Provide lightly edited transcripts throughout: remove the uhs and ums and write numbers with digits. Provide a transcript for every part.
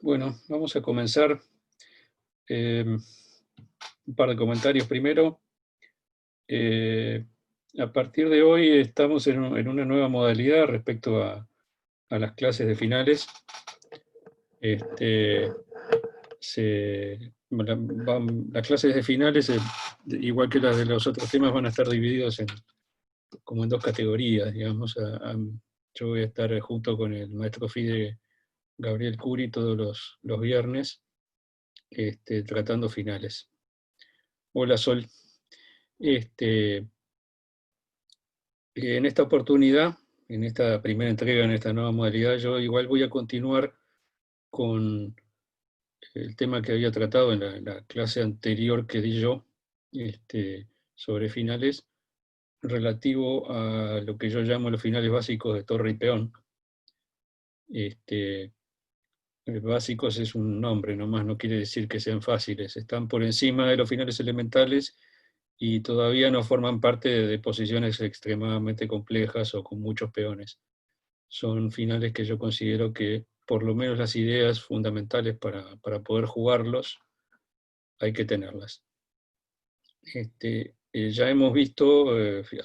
Bueno, vamos a comenzar. Un par de comentarios primero. Eh, a partir de hoy estamos en una nueva modalidad respecto a las clases de finales. Las clases de finales, igual que las de los otros temas, van a estar divididos como en dos categorías, digamos. Yo voy a estar junto con el maestro FIDE Gabriel Curi todos los viernes, tratando finales. Hola, Sol. En esta oportunidad, en esta primera entrega, en esta nueva modalidad, yo igual voy a continuar con el tema que había tratado en la clase anterior que di yo, sobre finales, relativo a lo que yo llamo los finales básicos de torre y peón. Básicos es un nombre nomás, no quiere decir que sean fáciles. Están por encima de los finales elementales y todavía no forman parte de posiciones extremadamente complejas o con muchos peones. Son finales que yo considero que, por lo menos las ideas fundamentales para poder jugarlos, hay que tenerlas. Ya hemos visto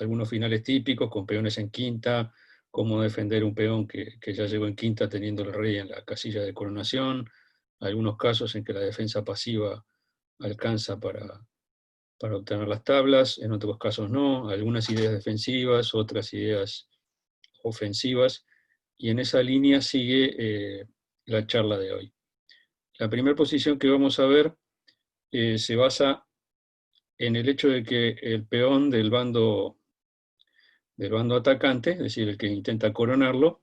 algunos finales típicos con peones en quinta, cómo defender un peón que ya llegó en quinta teniendo el rey en la casilla de coronación, algunos casos en que la defensa pasiva alcanza para obtener las tablas, en otros casos no, algunas ideas defensivas, otras ideas ofensivas, y en esa línea sigue la charla de hoy. La primera posición que vamos a ver se basa en el hecho de que el peón del bando atacante, es decir, el que intenta coronarlo,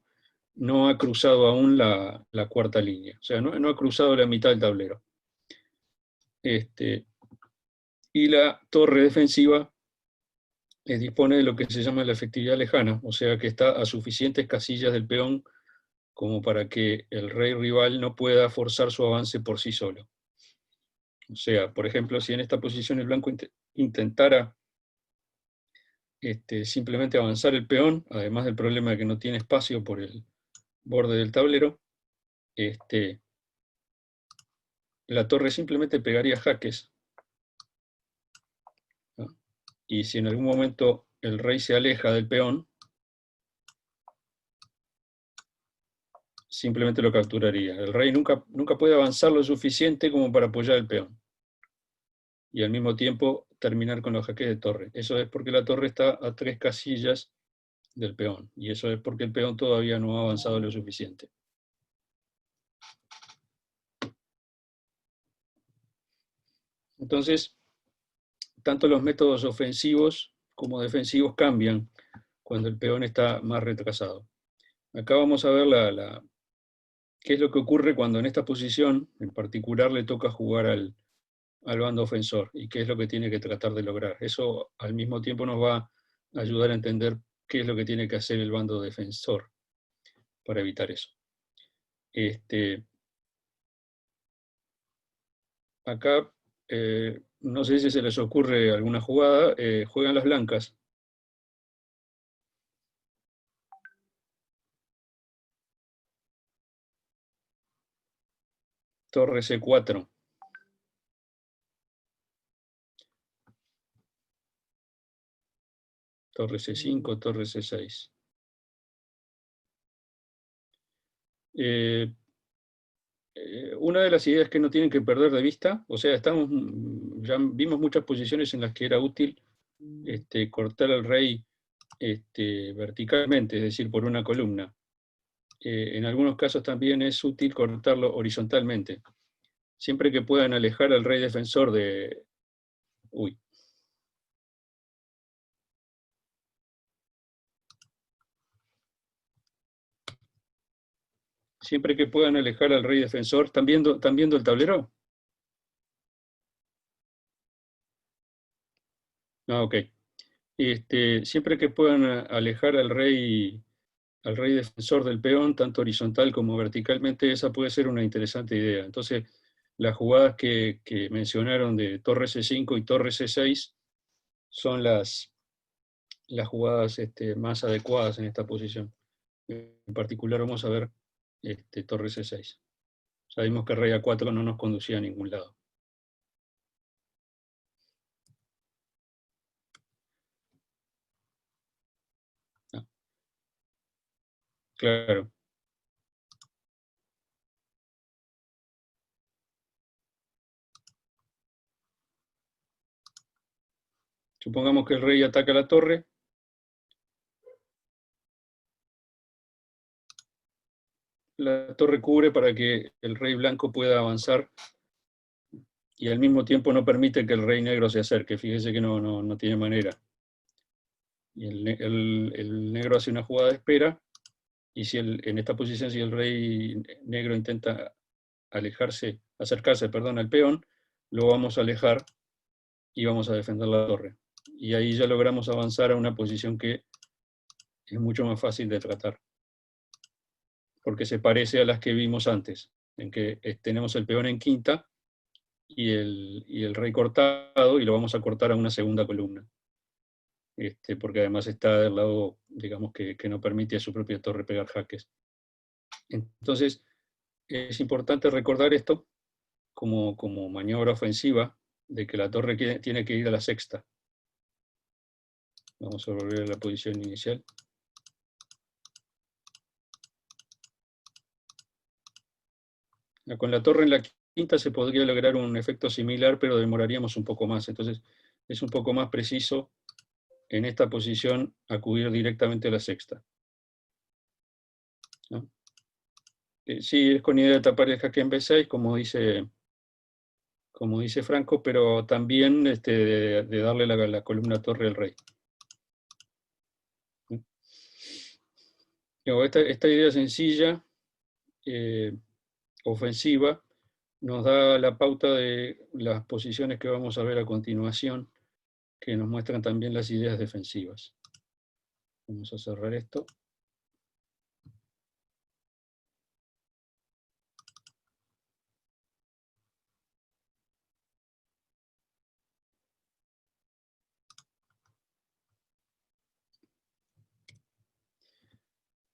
no ha cruzado aún la cuarta línea, o sea, no ha cruzado la mitad del tablero. Y la torre defensiva dispone de lo que se llama la efectividad lejana, o sea que está a suficientes casillas del peón como para que el rey rival no pueda forzar su avance por sí solo. O sea, por ejemplo, si en esta posición el blanco intentara simplemente avanzar el peón, además del problema de que no tiene espacio por el borde del tablero, la torre simplemente pegaría jaques, ¿no? Y si en algún momento el rey se aleja del peón, simplemente lo capturaría. El rey nunca puede avanzar lo suficiente como para apoyar el peón, y al mismo tiempo terminar con los jaques de torre. Eso es porque la torre está a 3 casillas del peón, y eso es porque el peón todavía no ha avanzado lo suficiente. Entonces, tanto los métodos ofensivos como defensivos cambian cuando el peón está más retrasado. Acá vamos a ver qué es lo que ocurre cuando en esta posición, en particular, le toca jugar al bando ofensor y qué es lo que tiene que tratar de lograr. Eso al mismo tiempo nos va a ayudar a entender qué es lo que tiene que hacer el bando defensor para evitar eso. Acá, no sé si se les ocurre alguna jugada, juegan las blancas. Torre C4. Torre C5, torre C6. Una de las ideas que no tienen que perder de vista, o sea, ya vimos muchas posiciones en las que era útil cortar al rey verticalmente, es decir, por una columna. En algunos casos también es útil cortarlo horizontalmente, siempre que puedan alejar al rey defensor de... Uy. Siempre que puedan alejar al rey defensor. ¿Están viendo el tablero? Ah, ok. Siempre que puedan alejar al rey defensor del peón, tanto horizontal como verticalmente, esa puede ser una interesante idea. Entonces, las jugadas que mencionaron de torre C5 y torre C6 son las jugadas más adecuadas en esta posición. En particular vamos a ver torre C6. Sabemos que el rey A4 no nos conducía a ningún lado. Ah, claro. Supongamos que el rey ataca la torre. La torre cubre para que el rey blanco pueda avanzar y al mismo tiempo no permite que el rey negro se acerque. Fíjese que no tiene manera. Y el negro hace una jugada de espera, y si en esta posición, si el rey negro intenta acercarse, perdón, al peón, lo vamos a alejar y vamos a defender la torre. Y ahí ya logramos avanzar a una posición que es mucho más fácil de tratar, porque se parece a las que vimos antes, en que tenemos el peón en quinta y el rey cortado, y lo vamos a cortar a una segunda columna. Porque además está del lado, digamos, que no permite a su propia torre pegar jaques. Entonces, es importante recordar esto como maniobra ofensiva, de que la torre tiene que ir a la sexta. Vamos a volver a la posición inicial. Con la torre en la quinta se podría lograr un efecto similar, pero demoraríamos un poco más. Entonces, es un poco más preciso en esta posición acudir directamente a la sexta, ¿no? Sí, es con idea de tapar el jaque en B6, como dice Franco, pero también de darle la columna torre al rey. Esta idea sencilla, ofensiva, nos da la pauta de las posiciones que vamos a ver a continuación, que nos muestran también las ideas defensivas. Vamos a cerrar esto.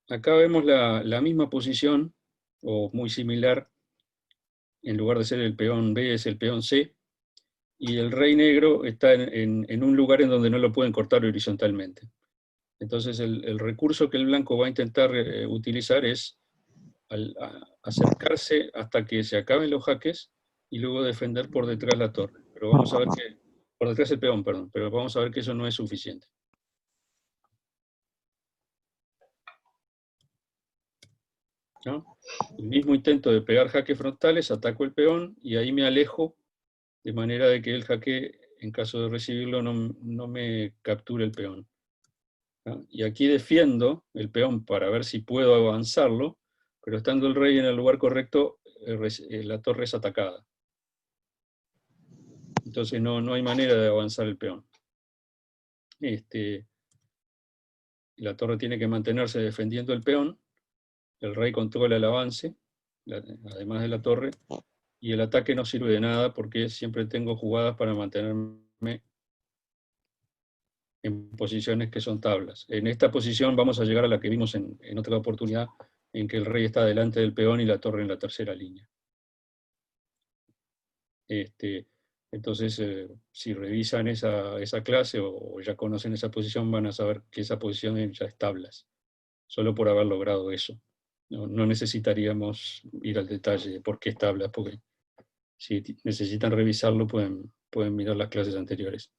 Acá vemos la misma posición, o muy similar. En lugar de ser el peón B, es el peón C, y el rey negro está en un lugar en donde no lo pueden cortar horizontalmente. Entonces el recurso que el blanco va a intentar utilizar es acercarse hasta que se acaben los jaques y luego defender por detrás la torre. Pero vamos a ver que, por detrás el peón, perdón, pero vamos a ver que eso no es suficiente. ¿No? El mismo intento de pegar jaques frontales, ataco el peón y ahí me alejo, de manera de que el jaque, en caso de recibirlo, no me capture el peón. ¿No? Y aquí defiendo el peón para ver si puedo avanzarlo, pero estando el rey en el lugar correcto, la torre es atacada. Entonces no hay manera de avanzar el peón. La torre tiene que mantenerse defendiendo el peón, el rey controla el avance, además de la torre, y el ataque no sirve de nada porque siempre tengo jugadas para mantenerme en posiciones que son tablas. En esta posición vamos a llegar a la que vimos en otra oportunidad, en que el rey está delante del peón y la torre en la tercera línea. Entonces, si revisan esa clase o ya conocen esa posición, van a saber que esa posición ya es tablas, solo por haber logrado eso. No necesitaríamos ir al detalle de por qué es tablas, porque si necesitan revisarlo, pueden mirar las clases anteriores.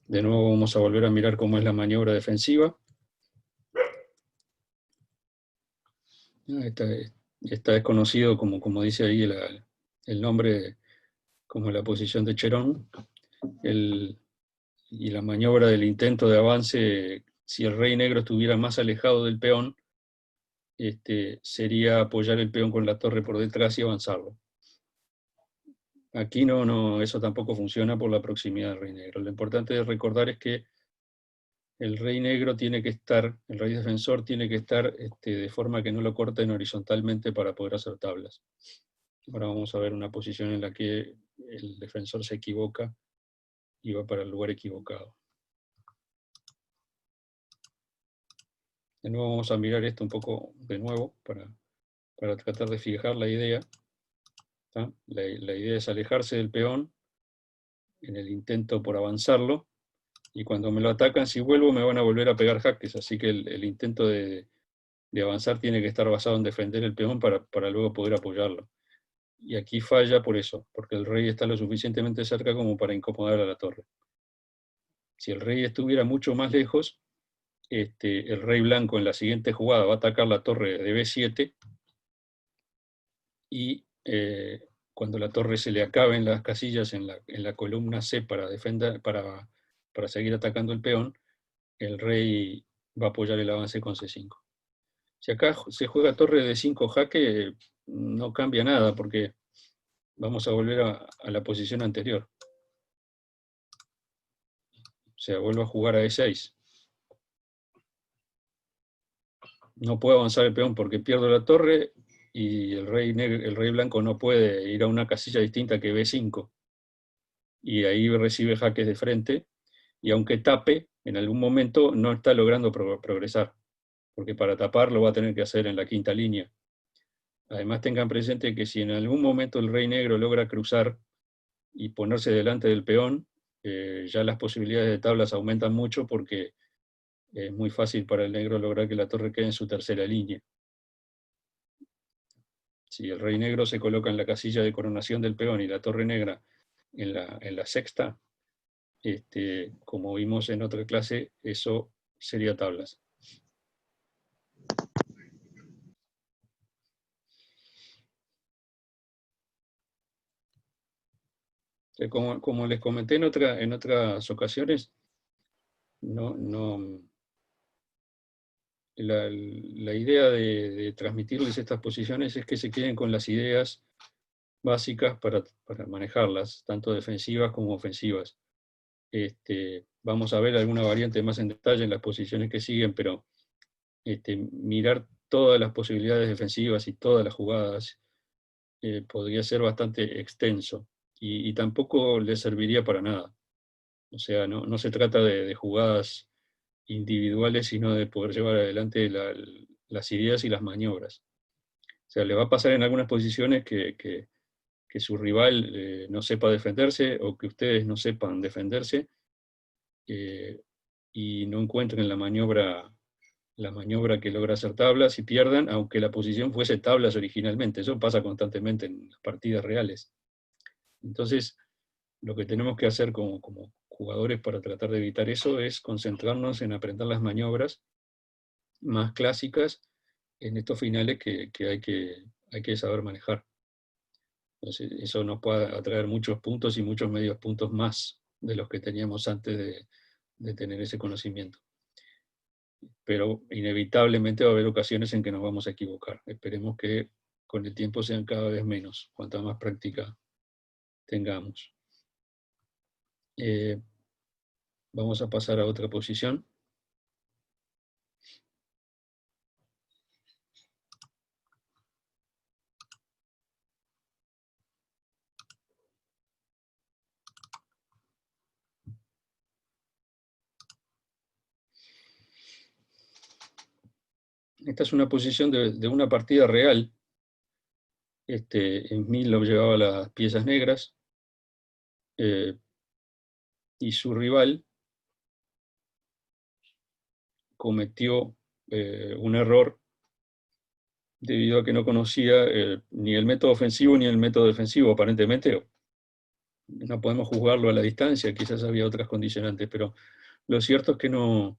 De nuevo vamos a volver a mirar cómo es la maniobra defensiva. Esta es conocido como dice ahí el nombre, como la posición de Cherón. Y la maniobra del intento de avance, si el rey negro estuviera más alejado del peón, sería apoyar el peón con la torre por detrás y avanzarlo. Aquí eso tampoco funciona por la proximidad del rey negro. Lo importante de recordar es que el rey negro tiene que estar, el rey defensor tiene que estar de forma que no lo corten horizontalmente para poder hacer tablas. Ahora vamos a ver una posición en la que el defensor se equivoca y va para el lugar equivocado. De nuevo vamos a mirar esto un poco de nuevo para tratar de fijar la idea. La idea es alejarse del peón en el intento por avanzarlo, y cuando me lo atacan, si vuelvo, me van a volver a pegar jaques, así que el intento de avanzar tiene que estar basado en defender el peón para luego poder apoyarlo. Y aquí falla por eso, porque el rey está lo suficientemente cerca como para incomodar a la torre. Si el rey estuviera mucho más lejos, el rey blanco en la siguiente jugada va a atacar la torre de B7, y cuando la torre se le acaben las casillas en la columna C para defender, para seguir atacando el peón, el rey va a apoyar el avance con C5. Si acá se juega torre de 5 jaque, no cambia nada, porque vamos a volver a la posición anterior. O sea, vuelvo a jugar a E6. No puedo avanzar el peón porque pierdo la torre, y el rey blanco no puede ir a una casilla distinta que B5. Y ahí recibe jaques de frente, y aunque tape, en algún momento no está logrando progresar, porque para tapar lo va a tener que hacer en la quinta línea. Además, tengan presente que si en algún momento el rey negro logra cruzar y ponerse delante del peón, ya las posibilidades de tablas aumentan mucho, porque es muy fácil para el negro lograr que la torre quede en su tercera línea. Si el rey negro se coloca en la casilla de coronación del peón y la torre negra en la sexta, como vimos en otra clase, eso sería tablas. Como les comenté en otras ocasiones, la idea de transmitirles estas posiciones es que se queden con las ideas básicas para manejarlas, tanto defensivas como ofensivas. Vamos a ver alguna variante más en detalle en las posiciones que siguen, pero mirar todas las posibilidades defensivas y todas las jugadas podría ser bastante extenso, y tampoco les serviría para nada. O sea, no se trata de jugadas individuales, sino de poder llevar adelante las ideas y las maniobras. O sea, le va a pasar en algunas posiciones que su rival no sepa defenderse, o que ustedes no sepan defenderse, y no encuentren la maniobra que logra hacer tablas, y pierdan, aunque la posición fuese tablas originalmente. Eso pasa constantemente en las partidas reales. Entonces, lo que tenemos que hacer como jugadores para tratar de evitar eso es concentrarnos en aprender las maniobras más clásicas en estos finales que hay que saber manejar. Entonces, eso nos puede atraer muchos puntos y muchos medios puntos más de los que teníamos antes de tener ese conocimiento. Pero inevitablemente va a haber ocasiones en que nos vamos a equivocar. Esperemos que con el tiempo sean cada vez menos, cuanta más práctica tengamos. Vamos a pasar a otra posición. Esta es una posición de una partida real. Smilov llevaba las piezas negras, y su rival cometió un error debido a que no conocía ni el método ofensivo ni el método defensivo. Aparentemente no podemos juzgarlo a la distancia, quizás había otras condicionantes, pero lo cierto es que no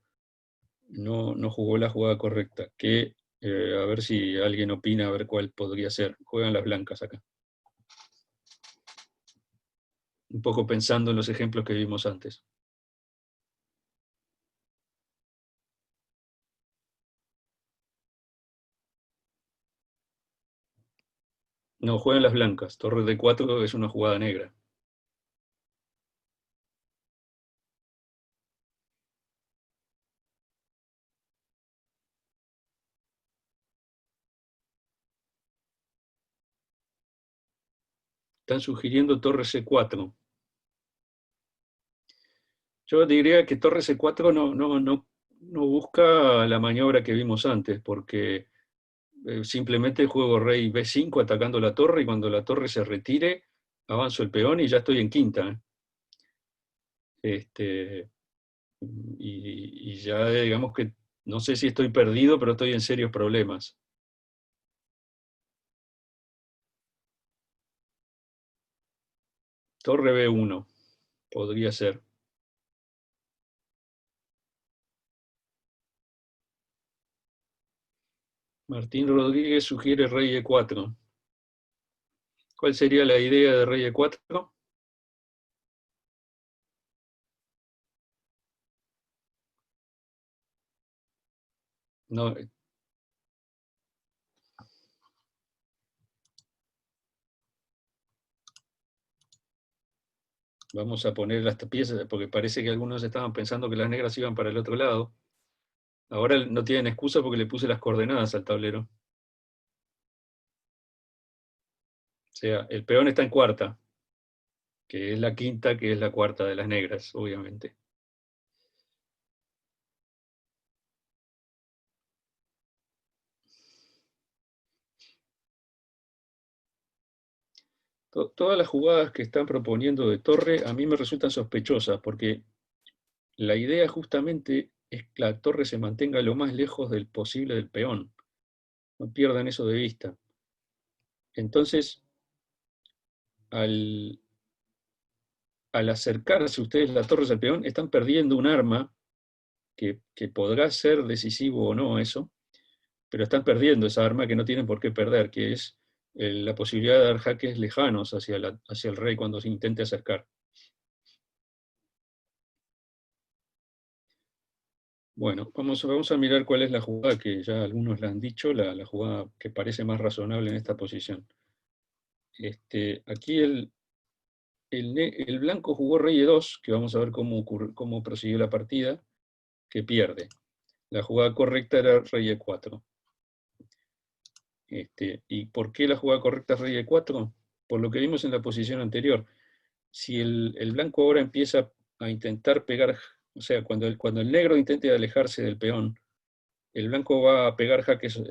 jugó la jugada correcta, que a ver si alguien opina, a ver cuál podría ser. Juegan las blancas acá. Un poco pensando en los ejemplos que vimos antes. No, juegan las blancas. Torre de 4 es una jugada negra. Están sugiriendo torre C4. Yo diría que torre C4 no no busca la maniobra que vimos antes, porque simplemente juego rey B5 atacando la torre, y cuando la torre se retire, avanzo el peón y ya estoy en quinta. Este, y ya digamos que no sé si estoy perdido, pero estoy en serios problemas. Torre B1, podría ser. Martín Rodríguez sugiere rey E4. ¿Cuál sería la idea de rey E4? No, vamos a poner las piezas, porque parece que algunos estaban pensando que las negras iban para el otro lado. Ahora no tienen excusa porque le puse las coordenadas al tablero. O sea, el peón está en cuarta, que es la quinta, que es la cuarta de las negras, obviamente. Todas las jugadas que están proponiendo de torre a mí me resultan sospechosas, porque la idea justamente es que la torre se mantenga lo más lejos del posible del peón. No pierdan eso de vista. Entonces, al, al acercarse ustedes la torre al peón, están perdiendo un arma que podrá ser decisivo o no eso, pero están perdiendo esa arma que no tienen por qué perder, que es la posibilidad de dar jaques lejanos hacia el rey cuando se intente acercar. Bueno, vamos a mirar cuál es la jugada que ya algunos la han dicho, la jugada que parece más razonable en esta posición. Aquí el blanco jugó rey E2, que vamos a ver cómo prosiguió la partida, que pierde. La jugada correcta era rey E4. ¿Y por qué la jugada correcta es rey E4? Por lo que vimos en la posición anterior. Si el blanco ahora empieza a intentar pegar, o sea, cuando el negro intente alejarse del peón, el blanco va a pegar jaques,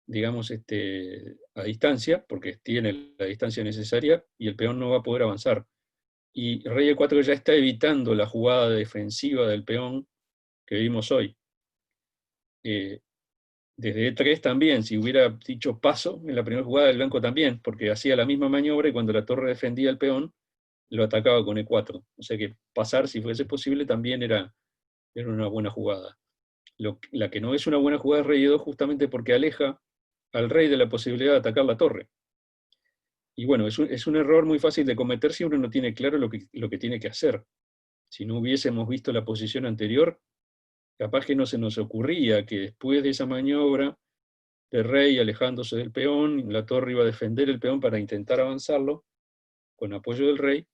digamos, a distancia, porque tiene la distancia necesaria, y el peón no va a poder avanzar. Y rey E4 ya está evitando la jugada defensiva del peón que vimos hoy. Eh, Desde E3 también, si hubiera dicho paso en la primera jugada del blanco también, porque hacía la misma maniobra y cuando la torre defendía el peón, lo atacaba con E4. O sea que pasar, si fuese posible, también era una buena jugada. La que no es una buena jugada es rey E2 justamente porque aleja al rey de la posibilidad de atacar la torre. Y bueno, es un error muy fácil de cometer si uno no tiene claro lo que tiene que hacer. Si no hubiésemos visto la posición anterior, capaz que no se nos ocurría que después de esa maniobra de rey alejándose del peón, la torre iba a defender el peón para intentar avanzarlo con apoyo del rey,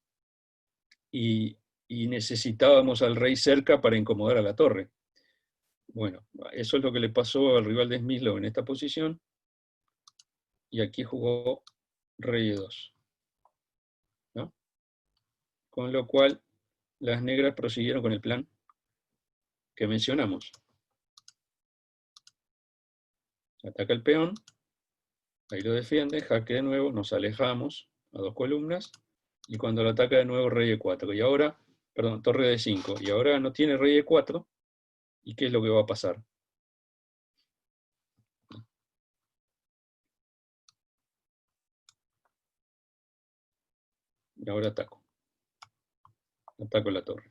y, y necesitábamos al rey cerca para incomodar a la torre. Bueno, eso es lo que le pasó al rival de Smyslov en esta posición, y aquí jugó rey E2, ¿no? Con lo cual las negras prosiguieron con el plan que mencionamos. Ataca el peón, ahí lo defiende, jaque de nuevo, nos alejamos a 2 columnas, y cuando lo ataca de nuevo rey E4, y ahora, perdón, torre D5, y ahora no tiene rey E4, ¿y qué es lo que va a pasar? Y ahora ataco la torre.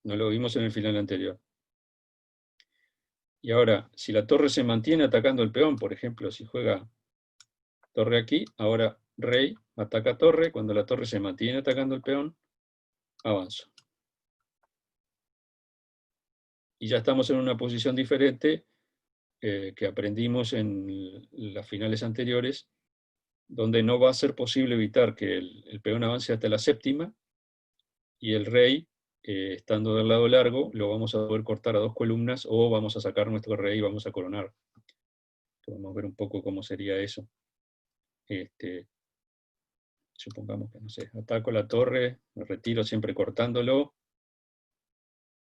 No lo vimos en el final anterior. Y ahora, si la torre se mantiene atacando el peón, por ejemplo, si juega torre aquí, ahora rey ataca torre, cuando la torre se mantiene atacando el peón, avanzo. Y ya estamos en una posición diferente que aprendimos en las finales anteriores, donde no va a ser posible evitar que el peón avance hasta la séptima, y el rey, estando del lado largo, lo vamos a poder cortar a 2 columnas, o vamos a sacar nuestro rey y vamos a coronar. Podemos ver un poco cómo sería eso. Supongamos que, no sé, ataco la torre, me retiro siempre cortándolo,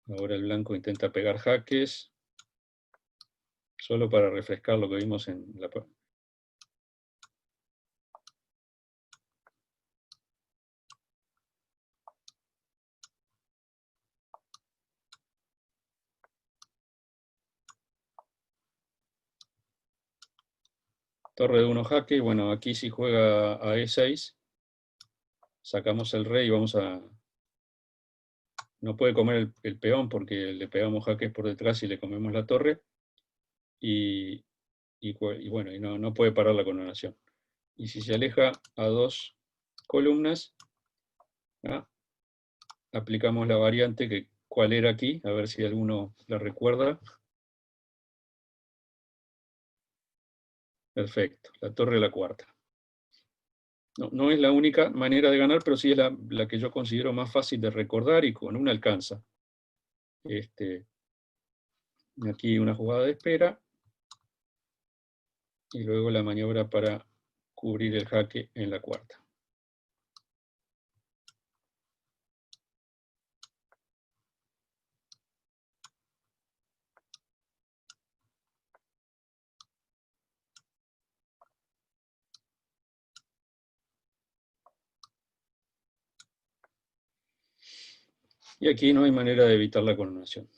Ahora el blanco intenta pegar jaques, solo para refrescar lo que vimos en la... Torre de 1 jaque, bueno, aquí si juega a E6, sacamos el rey y vamos a... No puede comer el peón porque le pegamos jaques por detrás y le comemos la torre. Y bueno, y no puede parar la coronación. Y si se aleja a 2 columnas, ¿ah? Aplicamos la variante, que cuál era aquí, a ver si alguno la recuerda. Perfecto, la torre de la cuarta. No es la única manera de ganar, pero sí es la que yo considero más fácil de recordar y con una alcanza. Aquí una jugada de espera, y luego la maniobra para cubrir el jaque en la cuarta. Y aquí no hay manera de evitar la coronación.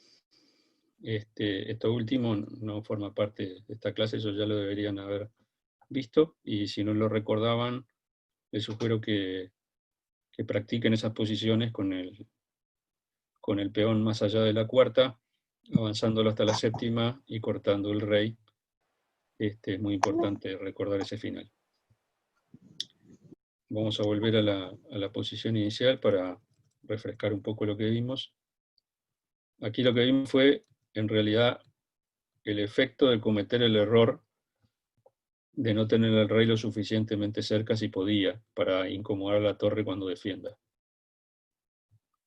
Esto último no forma parte de esta clase, eso ya lo deberían haber visto, y si no lo recordaban, les sugiero que practiquen esas posiciones con el peón más allá de la cuarta, avanzándolo hasta la séptima y cortando el rey. Es muy importante recordar ese final. Vamos a volver a la posición inicial para refrescar un poco lo que vimos. Aquí lo que vimos fue, en realidad, el efecto de cometer el error de no tener al rey lo suficientemente cerca si podía, para incomodar a la torre cuando defienda.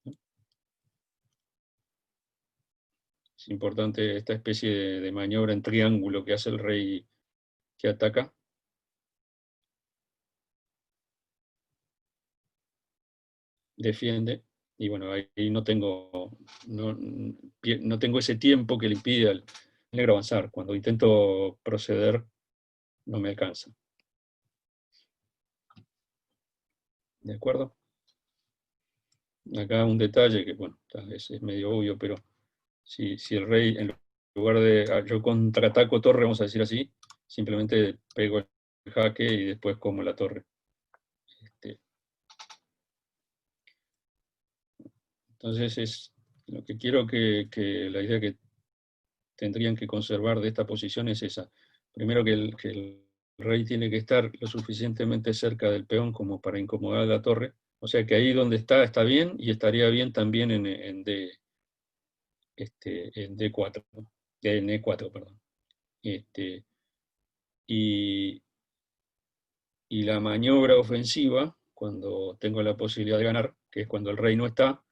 Es importante esta especie de maniobra en triángulo que hace el rey que ataca. Defiende, y bueno, ahí no tengo ese tiempo que le impide al negro avanzar. Cuando intento proceder, no me alcanza. ¿De acuerdo? Acá un detalle que, bueno, es medio obvio, pero si el rey, en lugar de yo contraataco torre, vamos a decir así, simplemente pego el jaque y después como la torre. Entonces es lo que quiero que la idea que tendrían que conservar de esta posición es esa. Primero que el rey tiene que estar lo suficientemente cerca del peón como para incomodar a la torre. O sea que ahí donde está bien, y estaría bien también en D4, en E4, perdón. Y, y la maniobra ofensiva, cuando tengo la posibilidad de ganar, que es cuando el rey no está,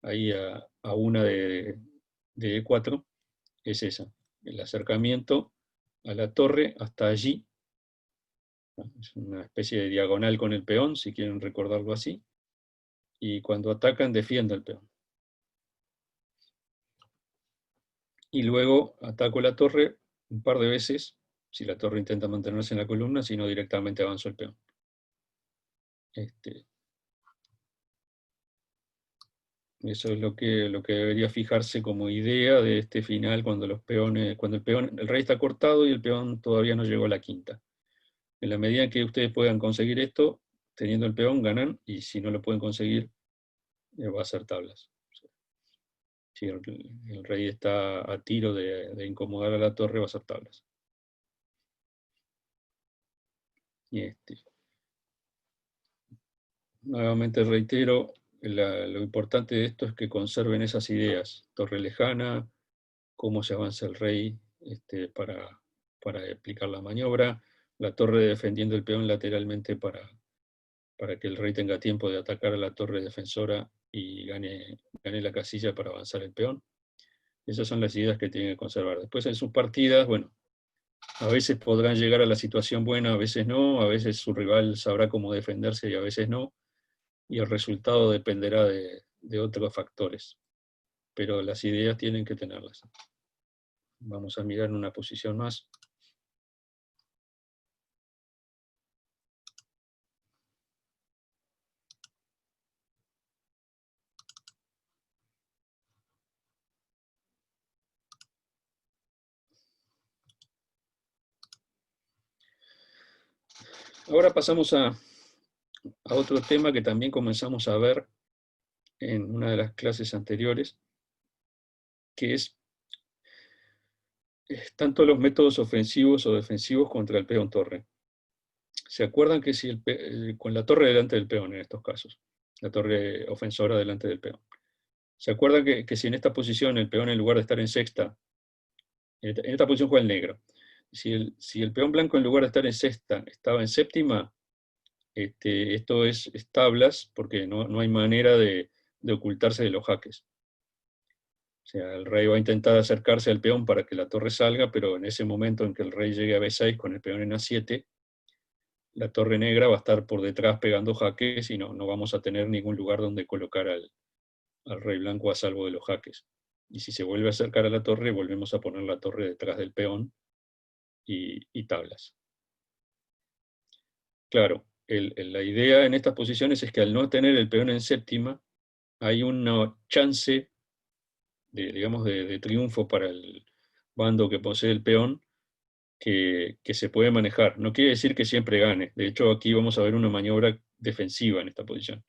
ahí a una de E4, es esa, el acercamiento a la torre hasta allí. Es una especie de diagonal con el peón, si quieren recordarlo así, y cuando atacan defiendo el peón. Y luego ataco la torre un par de veces, si la torre intenta mantenerse en la columna, si no directamente avanzo el peón. Eso es lo que debería fijarse como idea de este final cuando el rey está cortado y el peón todavía no llegó a la quinta. En la medida en que ustedes puedan conseguir esto, teniendo el peón, ganan, y si no lo pueden conseguir, va a ser tablas. Si el rey está a tiro de incomodar a la torre, va a ser tablas. Y nuevamente reitero, lo importante de esto es que conserven esas ideas. Torre lejana, cómo se avanza el rey para aplicar la maniobra, la torre defendiendo el peón lateralmente para que el rey tenga tiempo de atacar a la torre defensora y gane la casilla para avanzar el peón. Esas son las ideas que tienen que conservar. Después en sus partidas, bueno, a veces podrán llegar a la situación buena, a veces no, a veces su rival sabrá cómo defenderse y a veces no, y el resultado dependerá de otros factores. pero las ideas tienen que tenerlas. Vamos a mirar una posición más. Ahora pasamos a otro tema que también comenzamos a ver en una de las clases anteriores, que es tanto los métodos ofensivos o defensivos contra el peón torre. ¿Se acuerdan que si con la torre delante del peón en estos casos, la torre ofensora delante del peón? ¿Se acuerdan que si en esta posición el peón en lugar de estar en sexta, en esta posición juega el negro, si el peón blanco en lugar de estar en sexta estaba en séptima, esto es tablas porque no hay manera de ocultarse de los jaques. O sea, el rey va a intentar acercarse al peón para que la torre salga, pero en ese momento en que el rey llegue a B6 con el peón en A7, la torre negra va a estar por detrás pegando jaques y no vamos a tener ningún lugar donde colocar al rey blanco a salvo de los jaques. Y si se vuelve a acercar a la torre, volvemos a poner la torre detrás del peón y tablas. Claro, la idea en estas posiciones es que al no tener el peón en séptima, hay una chance digamos, de triunfo para el bando que posee el peón que se puede manejar. No quiere decir que siempre gane. De hecho, aquí vamos a ver una maniobra defensiva en esta posición.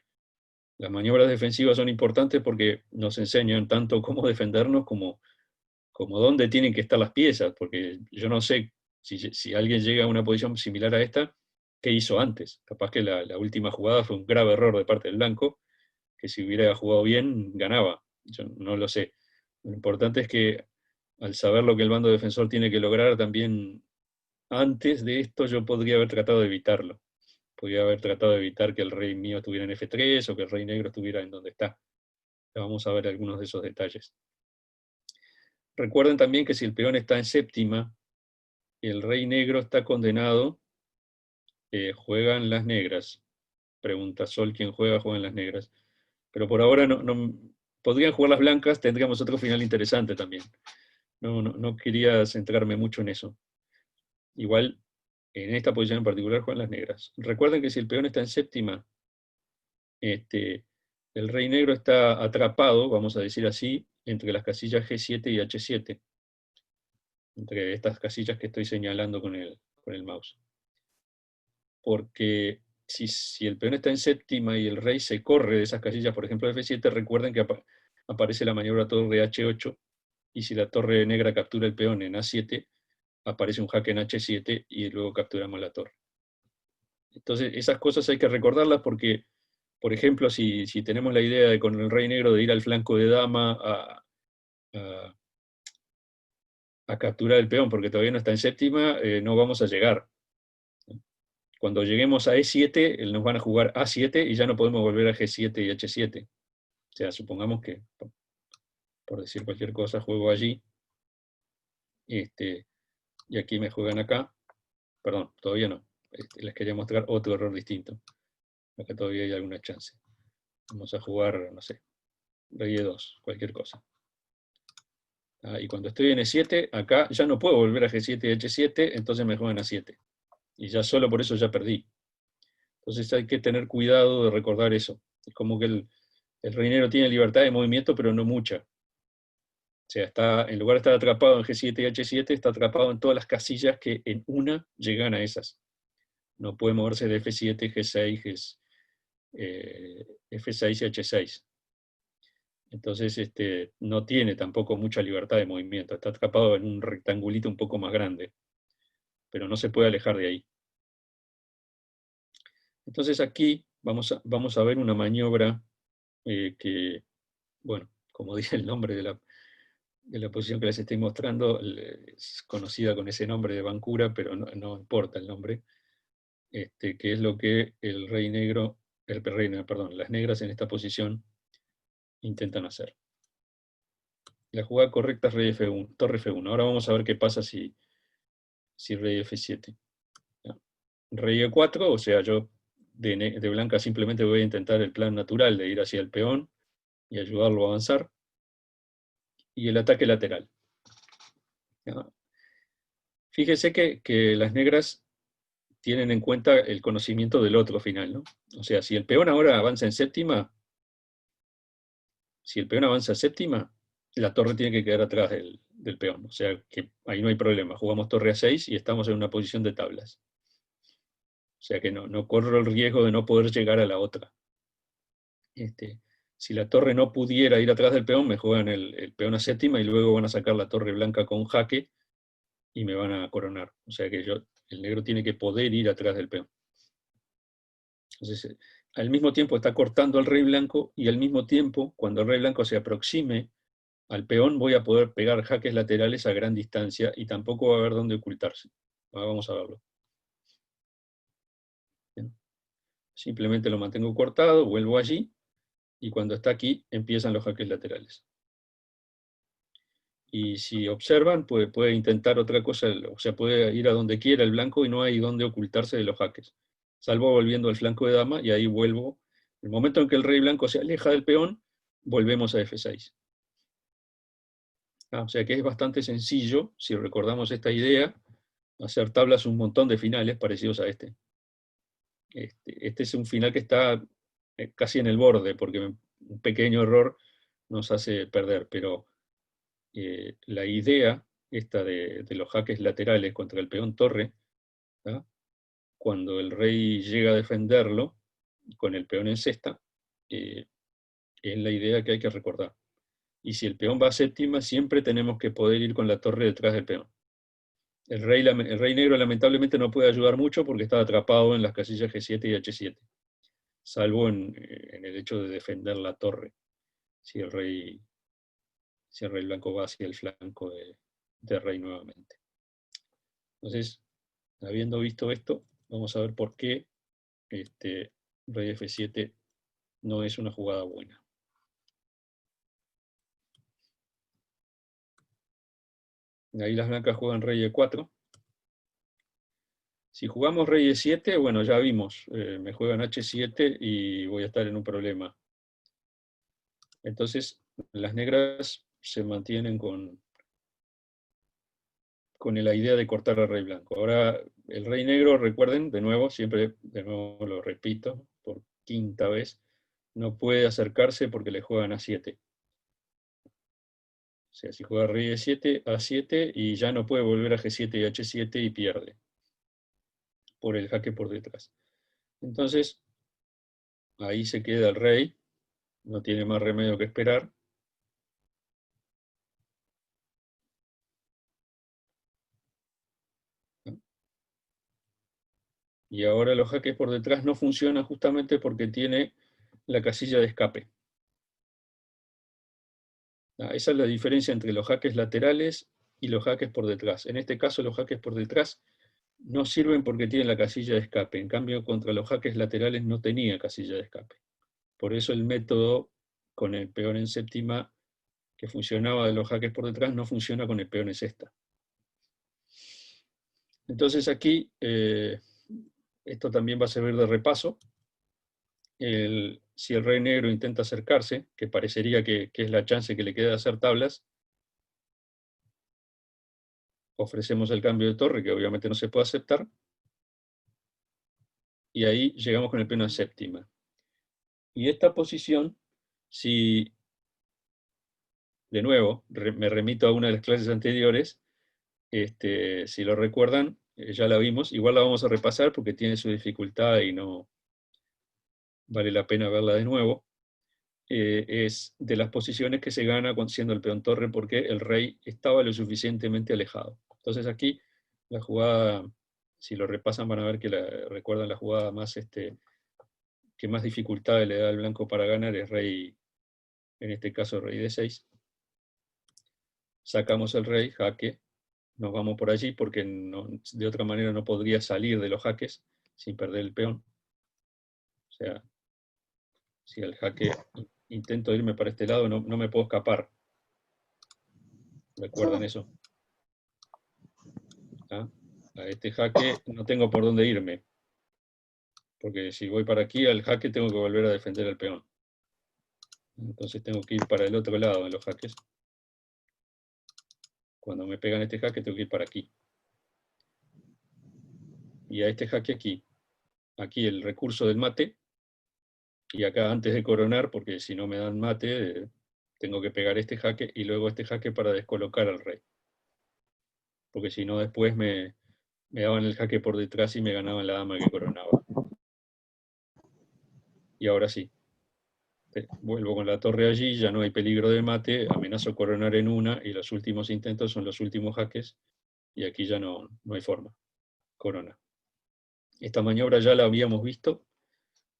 Las maniobras defensivas son importantes porque nos enseñan tanto cómo defendernos como dónde tienen que estar las piezas, porque yo no sé si alguien llega a una posición similar a esta, ¿qué hizo antes? Capaz que la última jugada fue un grave error de parte del blanco, que si hubiera jugado bien, ganaba. Yo no lo sé. Lo importante es que al saber lo que el bando defensor tiene que lograr, también antes de esto yo podría haber tratado de evitarlo. Podría haber tratado de evitar que el rey mío estuviera en F3 o que el rey negro estuviera en donde está. Ya vamos a ver algunos de esos detalles. Recuerden también que si el peón está en séptima, el rey negro está condenado, juegan las negras. Pregunta Sol, ¿quién juega? Juegan las negras. Pero por ahora podrían jugar las blancas, tendríamos otro final interesante también. No quería centrarme mucho en eso. Igual, en esta posición en particular juegan las negras. Recuerden que si el peón está en séptima, el rey negro está atrapado, vamos a decir así, entre las casillas G7 y H7. Entre estas casillas que estoy señalando con el mouse. Porque si el peón está en séptima y el rey se corre de esas casillas, por ejemplo F7, recuerden que aparece la maniobra torre H8, y si la torre negra captura el peón en A7, aparece un jaque en H7 y luego capturamos la torre. Entonces, esas cosas hay que recordarlas porque, por ejemplo, si tenemos la idea de con el rey negro de ir al flanco de dama a capturar el peón porque todavía no está en séptima, no vamos a llegar. Cuando lleguemos a E7, nos van a jugar A7 y ya no podemos volver a G7 y H7. O sea, supongamos que, por decir cualquier cosa, juego allí, y aquí me juegan acá. Perdón, todavía no. Les quería mostrar otro error distinto. Acá todavía hay alguna chance. Vamos a jugar, no sé, rey E2, cualquier cosa. Y cuando estoy en E7, acá ya no puedo volver a G7 y H7, entonces me juegan A7. Y ya solo por eso ya perdí. Entonces hay que tener cuidado de recordar eso. Es como que el rey negro tiene libertad de movimiento, pero no mucha. O sea, en lugar de estar atrapado en G7 y H7, está atrapado en todas las casillas que en una llegan a esas. No puede moverse de F7, G6, F6 y H6. Entonces no tiene tampoco mucha libertad de movimiento. Está atrapado en un rectangulito un poco más grande, pero no se puede alejar de ahí. Entonces aquí vamos a ver una maniobra que, bueno, como dice el nombre de la posición que les estoy mostrando, es conocida con ese nombre de Bancura, pero no importa el nombre, que es lo que el rey negro, perdón, las negras en esta posición intentan hacer. La jugada correcta es rey F1, torre F1. Ahora vamos a ver qué pasa si rey F7. Rey E4, o sea, yo de blanca simplemente voy a intentar el plan natural de ir hacia el peón y ayudarlo a avanzar. y el ataque lateral. ¿Ya? Fíjese que las negras tienen en cuenta el conocimiento del otro final, ¿no? O sea, si el peón ahora avanza en séptima, si el peón avanza a séptima, la torre tiene que quedar atrás del peón. O sea, que ahí no hay problema. Jugamos torre a 6 y estamos en una posición de tablas. O sea que no corro el riesgo de no poder llegar a la otra. Si la torre no pudiera ir atrás del peón, me juegan el peón a séptima y luego van a sacar la torre blanca con jaque y me van a coronar. O sea que el negro tiene que poder ir atrás del peón. Entonces, al mismo tiempo está cortando al rey blanco y al mismo tiempo, cuando el rey blanco se aproxime al peón, voy a poder pegar jaques laterales a gran distancia y tampoco va a haber dónde ocultarse. Ahora vamos a verlo. Bien. Simplemente lo mantengo cortado, vuelvo allí, y cuando está aquí empiezan los jaques laterales. Y si observan, puede intentar otra cosa, o sea, puede ir a donde quiera el blanco y no hay dónde ocultarse de los jaques. Salvo volviendo al flanco de dama, y ahí vuelvo. El momento en que el rey blanco se aleja del peón, volvemos a F6. O sea que es bastante sencillo, si recordamos esta idea, hacer tablas un montón de finales parecidos a este. Este es un final que está casi en el borde, porque un pequeño error nos hace perder, pero la idea esta de los jaques laterales contra el peón torre, ¿tá? Cuando el rey llega a defenderlo con el peón en cesta, es la idea que hay que recordar. Y si el peón va a séptima, siempre tenemos que poder ir con la torre detrás del peón. El rey negro lamentablemente no puede ayudar mucho porque está atrapado en las casillas G7 y H7, salvo en el hecho de defender la torre, si el rey blanco va hacia el flanco de rey nuevamente. Entonces, habiendo visto esto, vamos a ver por qué rey F7 no es una jugada buena. Ahí las blancas juegan rey E4. Si jugamos rey E7, bueno, ya vimos, me juegan H7 y voy a estar en un problema. Entonces, las negras se mantienen con la idea de cortar al rey blanco. Ahora, el rey negro, recuerden, de nuevo lo repito, por quinta vez, no puede acercarse porque le juegan A7. O sea, si juega rey E7, A7, y ya no puede volver a G7 y H7 y pierde por el jaque por detrás. Entonces, ahí se queda el rey, no tiene más remedio que esperar. Y ahora los jaques por detrás no funcionan justamente porque tiene la casilla de escape. Esa es la diferencia entre los jaques laterales y los jaques por detrás. En este caso, los jaques por detrás no sirven porque tienen la casilla de escape. En cambio, contra los jaques laterales no tenía casilla de escape. Por eso el método con el peón en séptima que funcionaba de los jaques por detrás no funciona con el peón en sexta. Entonces aquí, esto también va a servir de repaso. Si el rey negro intenta acercarse, que parecería que es la chance que le queda de hacer tablas, ofrecemos el cambio de torre, que obviamente no se puede aceptar, y ahí llegamos con el peón a séptima. Y esta posición, si, de nuevo, me remito a una de las clases anteriores, si lo recuerdan, ya la vimos, igual la vamos a repasar porque tiene su dificultad y no vale la pena verla de nuevo. Es de las posiciones que se gana siendo el peón torre porque el rey estaba lo suficientemente alejado. Entonces aquí la jugada, si lo repasan van a ver que recuerdan la jugada más que más dificultades le da al blanco para ganar es rey, en este caso rey D6. Sacamos el rey, jaque, nos vamos por allí porque de otra manera no podría salir de los jaques sin perder el peón. O sea, si al jaque intento irme para este lado, no me puedo escapar. ¿Recuerdan eso? ¿Ah? A este jaque no tengo por dónde irme. Porque si voy para aquí, al jaque tengo que volver a defender al peón. Entonces tengo que ir para el otro lado de los jaques. Cuando me pegan este jaque tengo que ir para aquí. Y a este jaque aquí. Aquí el recurso del mate. Y acá antes de coronar, porque si no me dan mate, tengo que pegar este jaque y luego este jaque para descolocar al rey. Porque si no después me daban el jaque por detrás y me ganaban la dama que coronaba. Y ahora sí. Vuelvo con la torre allí, ya no hay peligro de mate, amenazo coronar en una y los últimos intentos son los últimos jaques y aquí ya no hay forma. Corona. Esta maniobra ya la habíamos visto,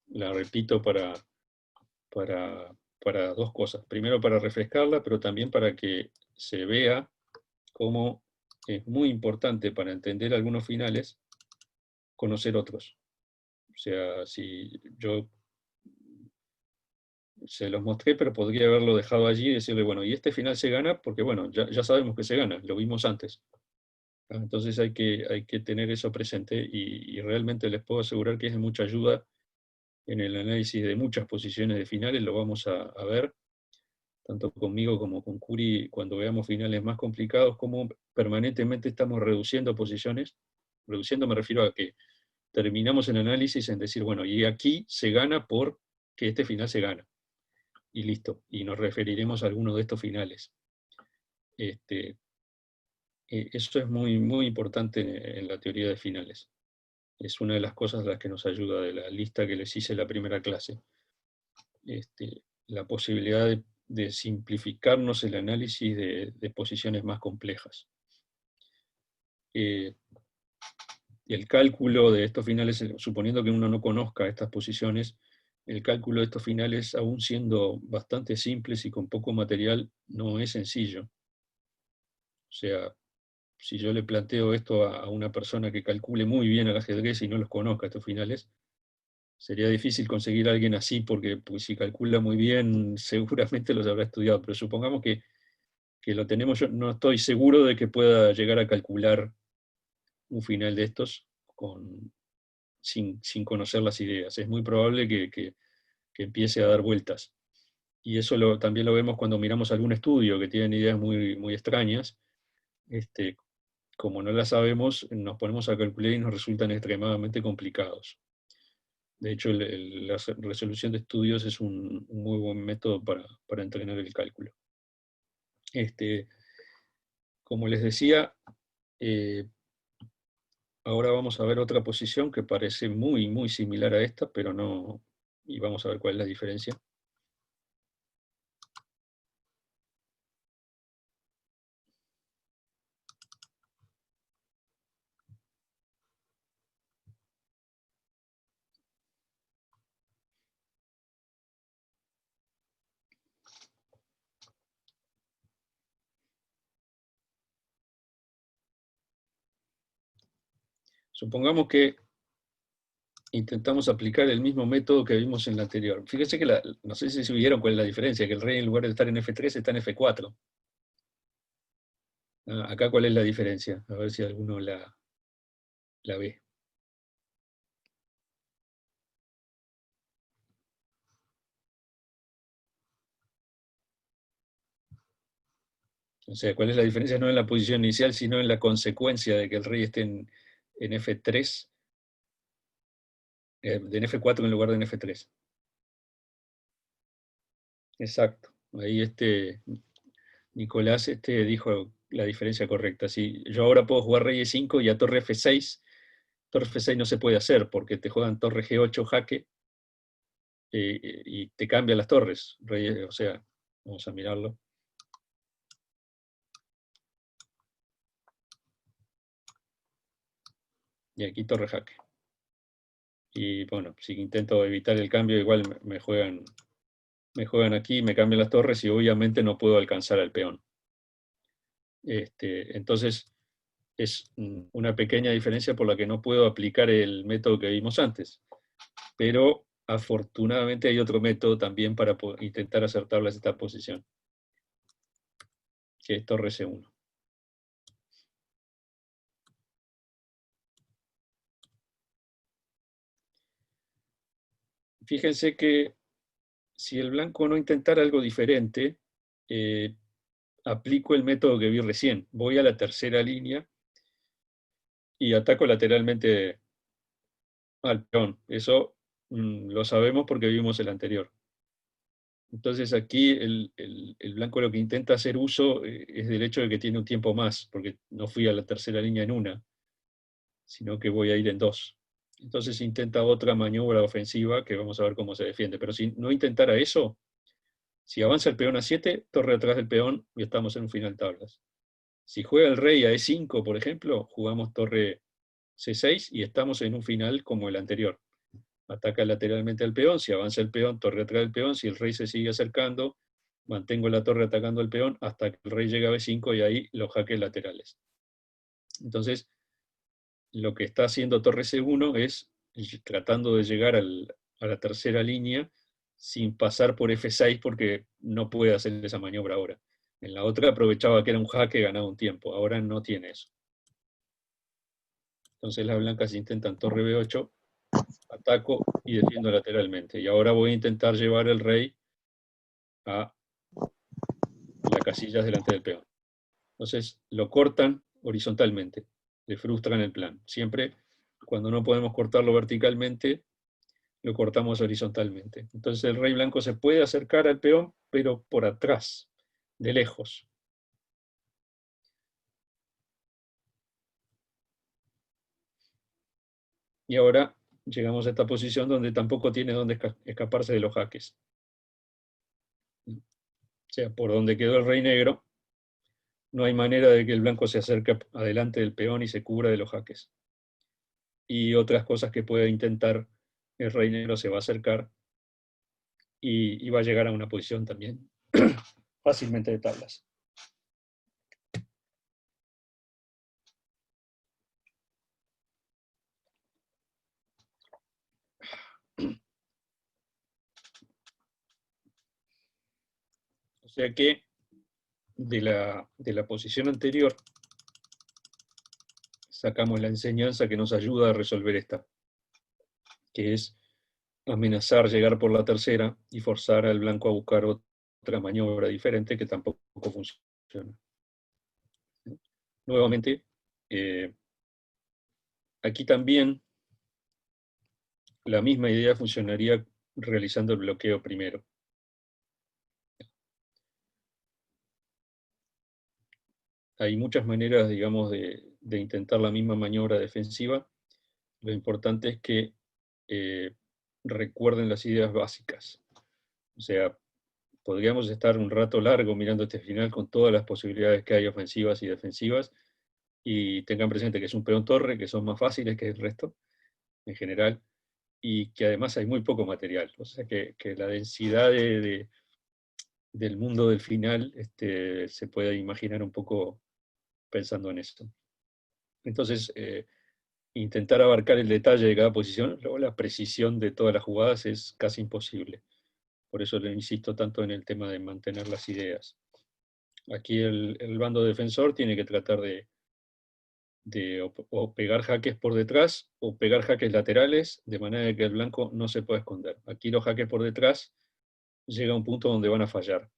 la repito para dos cosas. Primero para refrescarla, pero también para que se vea cómo es muy importante para entender algunos finales conocer otros. O sea, si yo se los mostré, pero podría haberlo dejado allí y decirle, bueno, y este final se gana porque, bueno, ya sabemos que se gana, lo vimos antes. Entonces hay que tener eso presente y realmente les puedo asegurar que es de mucha ayuda en el análisis de muchas posiciones de finales, lo vamos a ver, tanto conmigo como con Curi, cuando veamos finales más complicados, cómo permanentemente estamos reduciendo posiciones. Reduciendo me refiero a que terminamos el análisis en decir, bueno, y aquí se gana porque este final se gana. Y listo, y nos referiremos a alguno de estos finales. Eso es muy, muy importante en la teoría de finales. Es una de las cosas a las que nos ayuda de la lista que les hice en la primera clase. La posibilidad de simplificarnos el análisis de posiciones más complejas. El cálculo de estos finales, suponiendo que uno no conozca estas posiciones, el cálculo de estos finales, aún siendo bastante simples y con poco material, no es sencillo. O sea, si yo le planteo esto a una persona que calcule muy bien el ajedrez y no los conozca estos finales, sería difícil conseguir a alguien así, porque pues, si calcula muy bien, seguramente los habrá estudiado. Pero supongamos que lo tenemos, yo no estoy seguro de que pueda llegar a calcular un final de estos sin conocer las ideas. Es muy probable que empiece a dar vueltas. Y eso también lo vemos cuando miramos algún estudio que tienen ideas muy, muy extrañas. Como no las sabemos, nos ponemos a calcular y nos resultan extremadamente complicados. De hecho, la resolución de estudios es un muy buen método para entrenar el cálculo. Como les decía, ahora vamos a ver otra posición que parece muy, muy similar a esta, pero no, y vamos a ver cuál es la diferencia. Supongamos que intentamos aplicar el mismo método que vimos en la anterior. Fíjense que, no sé si se vieron cuál es la diferencia, que el rey en lugar de estar en F3 está en F4. Acá cuál es la diferencia, a ver si alguno la ve. O sea, cuál es la diferencia no en la posición inicial, sino en la consecuencia de que el rey esté en F3, en F4 en lugar de en F3. Exacto. Ahí Nicolás dijo la diferencia correcta. Si yo ahora puedo jugar rey E5 y a torre F6 no se puede hacer porque te juegan torre G8 jaque y te cambian las torres. O sea, vamos a mirarlo. Y aquí torre jaque. Y bueno, si intento evitar el cambio, igual me juegan aquí, me cambian las torres y obviamente no puedo alcanzar al peón. Entonces, es una pequeña diferencia por la que no puedo aplicar el método que vimos antes. Pero afortunadamente hay otro método también para intentar acertar esta posición, que es torre C1. Fíjense que si el blanco no intentara algo diferente, aplico el método que vi recién. Voy a la tercera línea y ataco lateralmente al peón. Eso lo sabemos porque vimos el anterior. Entonces aquí el blanco lo que intenta hacer uso es del hecho de que tiene un tiempo más, porque no fui a la tercera línea en una, sino que voy a ir en dos. Entonces intenta otra maniobra ofensiva que vamos a ver cómo se defiende. Pero si no intentara eso, si avanza el peón a 7, torre atrás del peón y estamos en un final tablas. Si juega el rey a E5, por ejemplo, jugamos torre C6 y estamos en un final como el anterior. Ataca lateralmente al peón, si avanza el peón, torre atrás del peón, si el rey se sigue acercando, mantengo la torre atacando al peón hasta que el rey llega a B5 y ahí los jaques laterales. Entonces, lo que está haciendo torre C1 es tratando de llegar a la tercera línea sin pasar por F6 porque no puede hacer esa maniobra ahora. En la otra aprovechaba que era un jaque y ganaba un tiempo, ahora no tiene eso. Entonces las blancas intentan torre B8, ataco y defiendo lateralmente. Y ahora voy a intentar llevar el rey a las casillas delante del peón. Entonces lo cortan horizontalmente, le frustran el plan. Siempre cuando no podemos cortarlo verticalmente, lo cortamos horizontalmente. Entonces el rey blanco se puede acercar al peón, pero por atrás, de lejos. Y ahora llegamos a esta posición donde tampoco tiene dónde escaparse de los jaques. O sea, por donde quedó el rey negro, no hay manera de que el blanco se acerque adelante del peón y se cubra de los jaques. Y otras cosas que puede intentar, el rey negro se va a acercar y va a llegar a una posición también fácilmente de tablas. O sea que de la posición anterior sacamos la enseñanza que nos ayuda a resolver esta, que es amenazar llegar por la tercera y forzar al blanco a buscar otra maniobra diferente que tampoco funciona. Nuevamente, aquí también la misma idea funcionaría realizando el bloqueo primero. Hay muchas maneras, digamos, de intentar la misma maniobra defensiva. Lo importante es que recuerden las ideas básicas. O sea, podríamos estar un rato largo mirando este final con todas las posibilidades que hay ofensivas y defensivas, y tengan presente que es un peón torre, que son más fáciles que el resto, en general, y que además hay muy poco material. O sea que la densidad del mundo del final se puede imaginar un poco pensando en esto. Entonces, intentar abarcar el detalle de cada posición, luego la precisión de todas las jugadas es casi imposible. Por eso le insisto tanto en el tema de mantener las ideas. Aquí el bando defensor tiene que tratar de o pegar jaques por detrás o pegar jaques laterales, de manera que el blanco no se pueda esconder. Aquí los jaques por detrás llega a un punto donde van a fallar,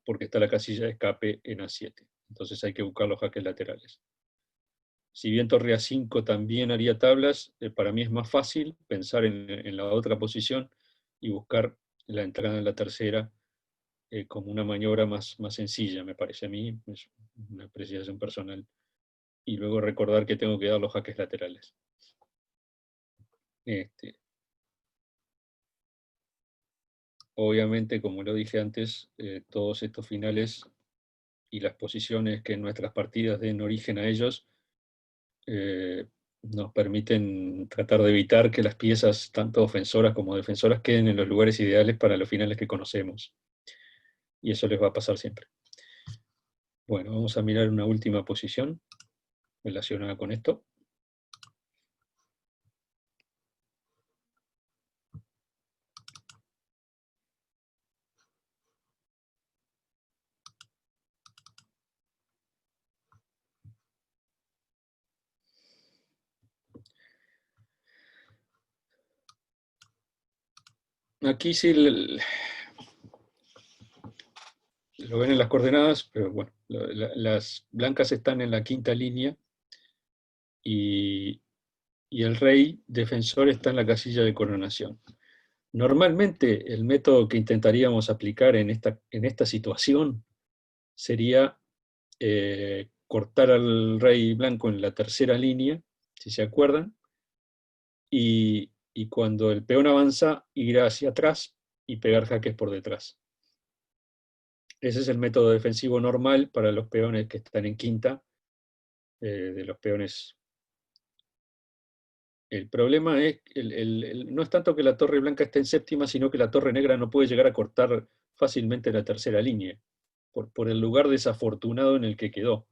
porque está la casilla de escape en A7. Entonces hay que buscar los jaques laterales. Si bien torre A5 también haría tablas, para mí es más fácil pensar en la otra posición y buscar la entrada en la tercera como una maniobra más sencilla, me parece a mí, es una apreciación personal. Y luego recordar que tengo que dar los jaques laterales. Obviamente, como lo dije antes, todos estos finales y las posiciones que en nuestras partidas den origen a ellos nos permiten tratar de evitar que las piezas, tanto ofensoras como defensoras, queden en los lugares ideales para los finales que conocemos. Y eso les va a pasar siempre. Bueno, vamos a mirar una última posición relacionada con esto. Aquí sí Lo ven en las coordenadas, pero bueno, las blancas están en la quinta línea y el rey defensor está en la casilla de coronación. Normalmente el método que intentaríamos aplicar en esta situación sería cortar al rey blanco en la tercera línea, si se acuerdan, y cuando el peón avanza, ir hacia atrás y pegar jaques por detrás. Ese es el método defensivo normal para los peones que están en quinta, de los peones. El problema es, no es tanto que la torre blanca esté en séptima, sino que la torre negra no puede llegar a cortar fácilmente la tercera línea, por el lugar desafortunado en el que quedó.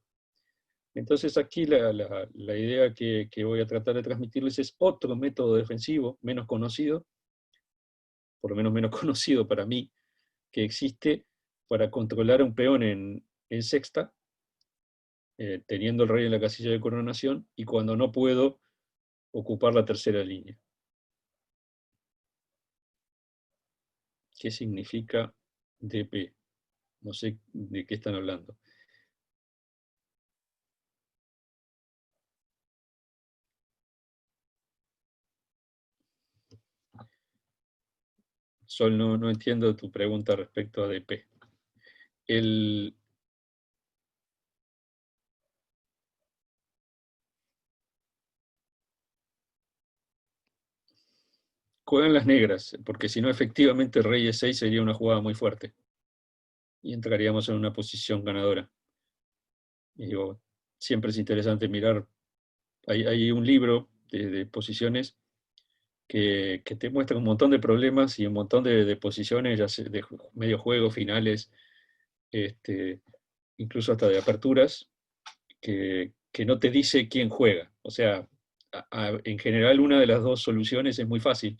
Entonces aquí la idea que voy a tratar de transmitirles es otro método defensivo, menos conocido, por lo menos menos conocido para mí, que existe para controlar a un peón en sexta, teniendo el rey en la casilla de coronación, y cuando no puedo ocupar la tercera línea. ¿Qué significa DP? No sé de qué están hablando. Sol, no entiendo tu pregunta respecto a DP. Juegan las negras, porque si no, efectivamente rey E6 sería una jugada muy fuerte. Y entraríamos en una posición ganadora. Y digo, siempre es interesante mirar. Hay un libro de posiciones que te muestra un montón de problemas y un montón de posiciones, ya sea de medio juego, finales, incluso hasta de aperturas, que no te dice quién juega. O sea, en general una de las dos soluciones es muy fácil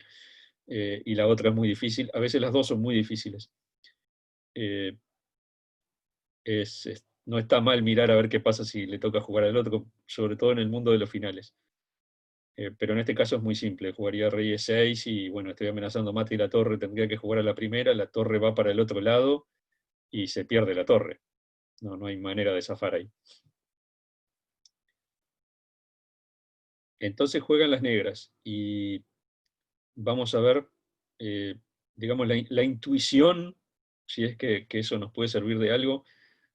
y la otra es muy difícil. A veces las dos son muy difíciles. Eh, no está mal mirar a ver qué pasa si le toca jugar al otro, sobre todo en el mundo de los finales. Pero en este caso es muy simple, jugaría rey e6 y bueno, estoy amenazando mate y la torre, tendría que jugar a la primera, la torre va para el otro lado y se pierde la torre. No hay manera de zafar ahí. Entonces juegan las negras y vamos a ver, digamos, la intuición, si es que eso nos puede servir de algo,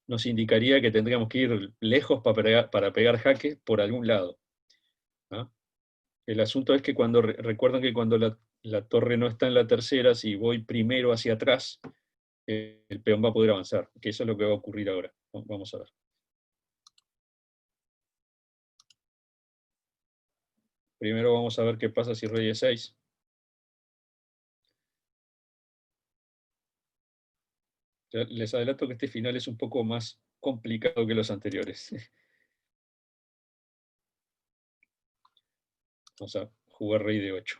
nos indicaría que tendríamos que ir lejos para pegar jaque por algún lado. ¿Ah? El asunto es que recuerdan que cuando la torre no está en la tercera, si voy primero hacia atrás, el peón va a poder avanzar, que eso es lo que va a ocurrir ahora. Vamos a ver. Primero vamos a ver qué pasa si rey e6. Les adelanto que este final es un poco más complicado que los anteriores. Vamos a jugar rey de 8.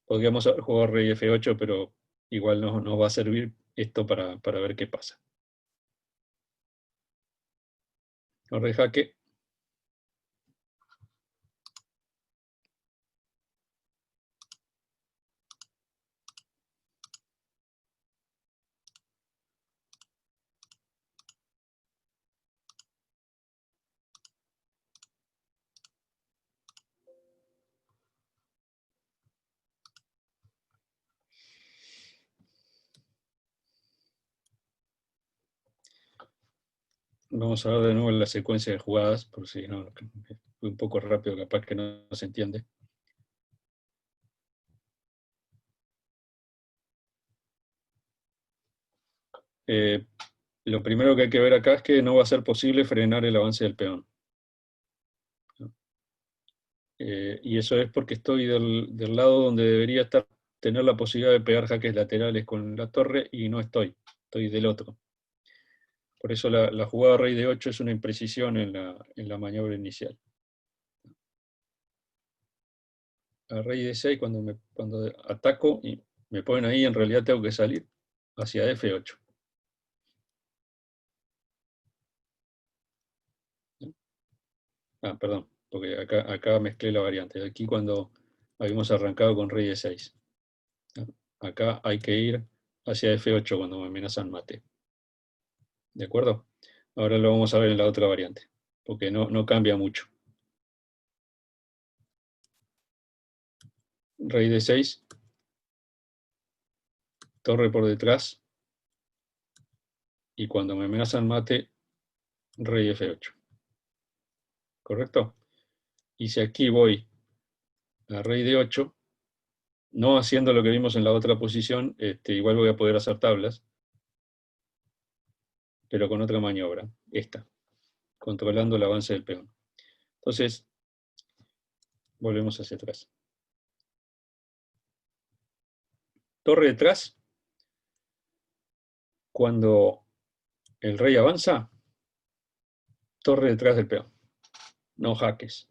Podríamos haber jugado rey f8, pero igual no nos va a servir esto para ver qué pasa. Rey jaque. Vamos a ver de nuevo la secuencia de jugadas, por si no, fue un poco rápido, capaz que no se entiende. Lo primero que hay que ver acá es que no va a ser posible frenar el avance del peón. Y eso es porque estoy del lado donde debería tener la posibilidad de pegar jaques laterales con la torre y no estoy del otro. Por eso la jugada rey de 8 es una imprecisión en la maniobra inicial. A rey de 6, cuando ataco y me ponen ahí, en realidad tengo que salir hacia f8. Perdón, porque acá mezclé la variante. Aquí cuando habíamos arrancado con rey de 6. Acá hay que ir hacia F8 cuando me amenazan mate. ¿De acuerdo? Ahora lo vamos a ver en la otra variante, porque no cambia mucho. Rey D6, torre por detrás, y cuando me amenazan mate, rey F8. ¿Correcto? Y si aquí voy a rey D8, no haciendo lo que vimos en la otra posición, igual voy a poder hacer tablas, pero con otra maniobra, esta, controlando el avance del peón. Entonces, volvemos hacia atrás. Torre detrás, cuando el rey avanza, torre detrás del peón, no jaques.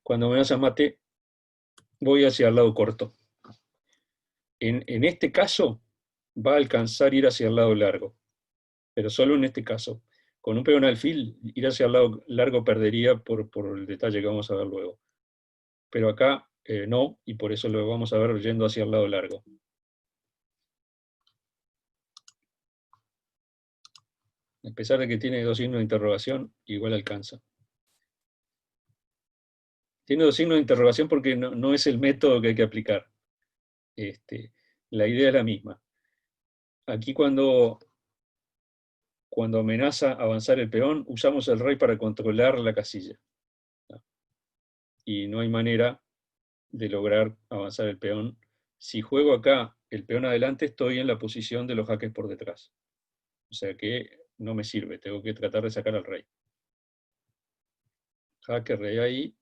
Cuando me amenaza mate, voy hacia el lado corto. En este caso, va a alcanzar ir hacia el lado largo, pero solo en este caso. Con un peón alfil, ir hacia el lado largo perdería por el detalle que vamos a ver luego. Pero acá no, y por eso lo vamos a ver yendo hacia el lado largo. A pesar de que tiene dos signos de interrogación, igual alcanza. Tiene dos signos de interrogación porque no es el método que hay que aplicar. La idea es la misma. Aquí cuando amenaza avanzar el peón, usamos el rey para controlar la casilla. Y no hay manera de lograr avanzar el peón. Si juego acá el peón adelante, estoy en la posición de los jaques por detrás. O sea que no me sirve, tengo que tratar de sacar al rey. Jaque, rey ahí.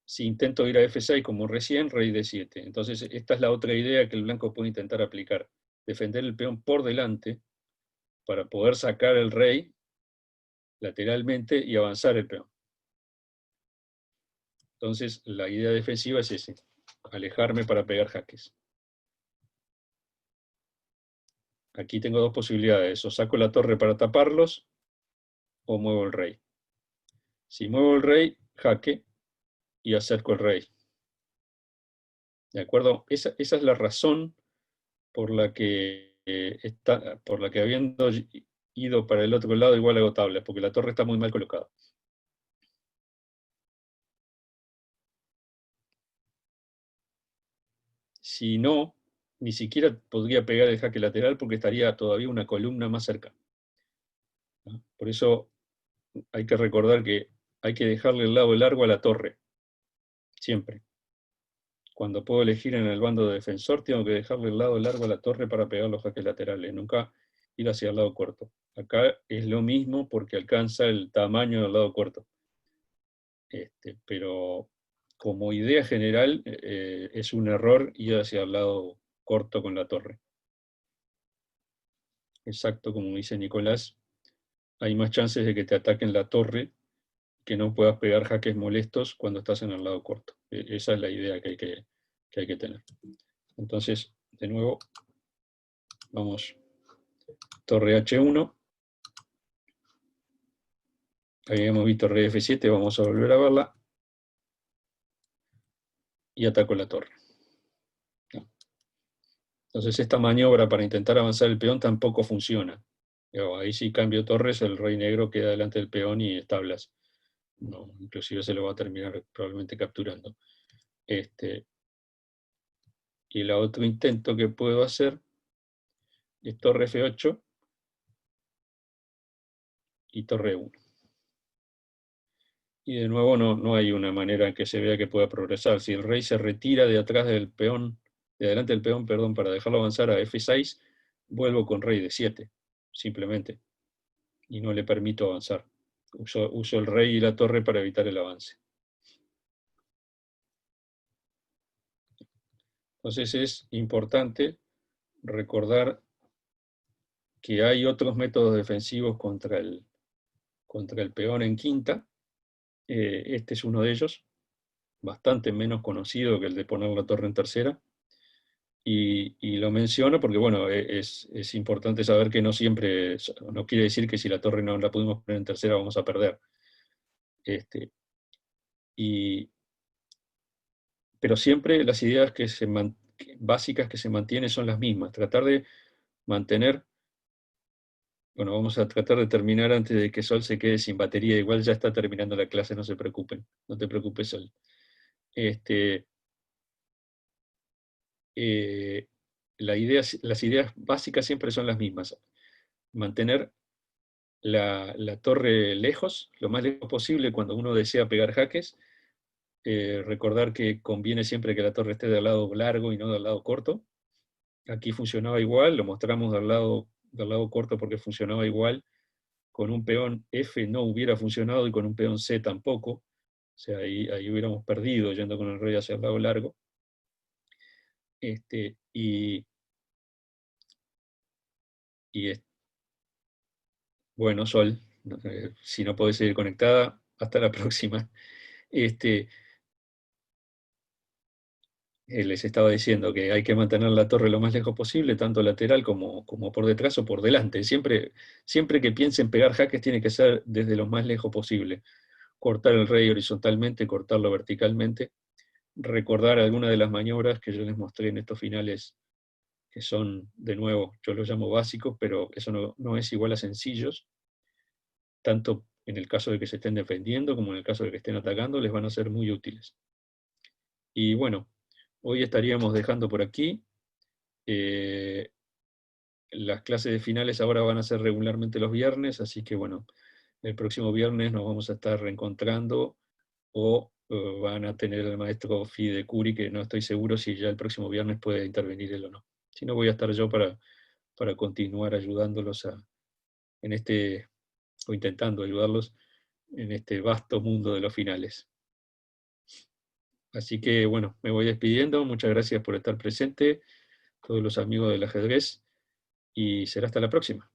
Si intento ir a F6 como recién, rey D7. Entonces esta es la otra idea que el blanco puede intentar aplicar. Defender el peón por delante para poder sacar el rey lateralmente y avanzar el peón. Entonces la idea defensiva es ese, alejarme para pegar jaques. Aquí tengo dos posibilidades, o saco la torre para taparlos, o muevo el rey. Si muevo el rey, jaque, y acerco el rey. ¿De acuerdo? Esa es la razón por la que habiendo ido para el otro lado igual hago tablas, porque la torre está muy mal colocada. Si no, ni siquiera podría pegar el jaque lateral porque estaría todavía una columna más cerca. ¿No? Por eso hay que recordar que hay que dejarle el lado largo a la torre, siempre. Cuando puedo elegir en el bando de defensor, tengo que dejarle el lado largo a la torre para pegar los jaques laterales, nunca ir hacia el lado corto. Acá es lo mismo porque alcanza el tamaño del lado corto. Pero como idea general es un error ir hacia el lado corto con la torre. Exacto, como dice Nicolás, hay más chances de que te ataquen la torre que no puedas pegar jaques molestos cuando estás en el lado corto. Esa es la idea que hay que tener. Entonces, de nuevo, vamos, torre H1. Habíamos visto rey F7, vamos a volver a verla. Y ataco la torre. Entonces esta maniobra para intentar avanzar el peón tampoco funciona. Ahí sí cambio torres, el rey negro queda delante del peón y tablas. No, inclusive se lo va a terminar probablemente capturando. Y el otro intento que puedo hacer es torre F8 y torre 1. Y de nuevo no hay una manera en que se vea que pueda progresar. Si el rey se retira de atrás del peón, de adelante del peón, perdón, para dejarlo avanzar a F6, vuelvo con rey D7, simplemente. Y no le permito avanzar. Uso el rey y la torre para evitar el avance. Entonces es importante recordar que hay otros métodos defensivos contra el peón en quinta. Este es uno de ellos, bastante menos conocido que el de poner la torre en tercera. Y lo menciono porque, bueno, es importante saber que no siempre, no quiere decir que si la torre no la pudimos poner en tercera vamos a perder. Pero siempre las ideas básicas que se mantienen son las mismas. Tratar de mantener. Bueno, vamos a tratar de terminar antes de que Sol se quede sin batería. Igual ya está terminando la clase, no se preocupen. No te preocupes, Sol. Eh, las ideas básicas siempre son las mismas. Mantener la torre lejos, lo más lejos posible cuando uno desea pegar jaques. Recordar que conviene siempre que la torre esté del lado largo y no del lado corto. Aquí funcionaba igual, lo mostramos del lado corto porque funcionaba igual. Con un peón F no hubiera funcionado y con un peón C tampoco. O sea, ahí hubiéramos perdido yendo con el rey hacia el lado largo. Y bueno, Sol, si no podés seguir conectada, hasta la próxima. Este, Les estaba diciendo que hay que mantener la torre lo más lejos posible, tanto lateral como por detrás o por delante. Siempre que piensen pegar jaques tiene que ser desde lo más lejos posible. Cortar el rey horizontalmente, cortarlo verticalmente. Recordar algunas de las maniobras que yo les mostré en estos finales, que son, de nuevo, yo los llamo básicos, pero eso no es igual a sencillos. Tanto en el caso de que se estén defendiendo como en el caso de que estén atacando, les van a ser muy útiles. Y bueno, hoy estaríamos dejando por aquí. Las clases de finales ahora van a ser regularmente los viernes, así que bueno, el próximo viernes nos vamos a estar reencontrando o van a tener el maestro Fide Curi, que no estoy seguro si ya el próximo viernes puede intervenir él o no. Si no, voy a estar yo para continuar ayudándolos en o intentando ayudarlos en este vasto mundo de los finales. Así que bueno, me voy despidiendo. Muchas gracias por estar presente, todos los amigos del ajedrez, y será hasta la próxima.